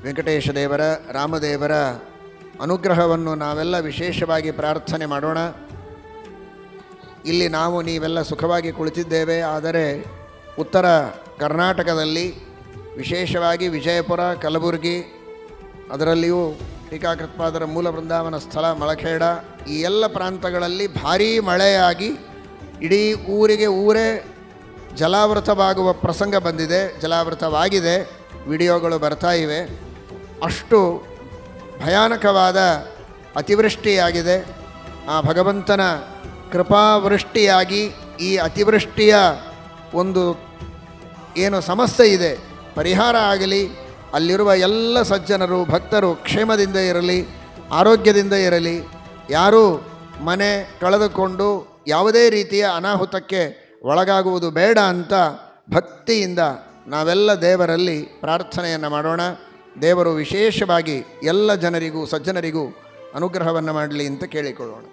ವೆಂಕಟೇಶ ದೇವರ ರಾಮದೇವರ ಅನುಗ್ರಹವನ್ನು ನಾವೆಲ್ಲ ವಿಶೇಷವಾಗಿ ಪ್ರಾರ್ಥನೆ ಮಾಡೋಣ. ಇಲ್ಲಿ ನಾವು ನೀವೆಲ್ಲ ಸುಖವಾಗಿ ಕುಳಿತಿದ್ದೇವೆ. ಆದರೆ ಉತ್ತರ ಕರ್ನಾಟಕದಲ್ಲಿ ವಿಶೇಷವಾಗಿ ವಿಜಯಪುರ, ಕಲಬುರಗಿ, ಅದರಲ್ಲಿಯೂ ಟೀಕಾಕೃತ್ಪಾದರ ಮೂಲ ಬೃಂದಾವನ ಸ್ಥಳ ಮಳಖೇಡ, ಈ ಎಲ್ಲ ಪ್ರಾಂತಗಳಲ್ಲಿ ಭಾರೀ ಮಳೆಯಾಗಿ ಇಡೀ ಊರೇ ಜಲಾವೃತವಾಗುವ ಪ್ರಸಂಗ ಬಂದಿದೆ, ಜಲಾವೃತವಾಗಿದೆ. ವಿಡಿಯೋಗಳು ಬರ್ತಾ ಇವೆ. ಅಷ್ಟು ಭಯಾನಕವಾದ ಅತಿವೃಷ್ಟಿಯಾಗಿದೆ. ಆ ಭಗವಂತನ ಕೃಪಾವೃಷ್ಟಿಯಾಗಿ ಈ ಅತಿವೃಷ್ಟಿಯ ಒಂದು ಏನು ಸಮಸ್ಯೆ ಇದೆ ಪರಿಹಾರ ಆಗಲಿ. ಅಲ್ಲಿರುವ ಎಲ್ಲ ಸಜ್ಜನರು ಭಕ್ತರು ಕ್ಷೇಮದಿಂದ ಇರಲಿ, ಆರೋಗ್ಯದಿಂದ ಇರಲಿ. ಯಾರೂ ಮನೆ ಕಳೆದುಕೊಂಡು ಯಾವುದೇ ರೀತಿಯ ಅನಾಹುತಕ್ಕೆ ಒಳಗಾಗುವುದು ಬೇಡ ಅಂತ ಭಕ್ತಿಯಿಂದ ನಾವೆಲ್ಲ ದೇವರಲ್ಲಿ ಪ್ರಾರ್ಥನೆಯನ್ನು ಮಾಡೋಣ. ದೇವರು ವಿಶೇಷವಾಗಿ ಎಲ್ಲ ಜನರಿಗೂ ಸಜ್ಜನರಿಗೂ ಅನುಗ್ರಹವನ್ನು ಮಾಡಲಿ ಅಂತ ಕೇಳಿಕೊಳ್ಳೋಣ.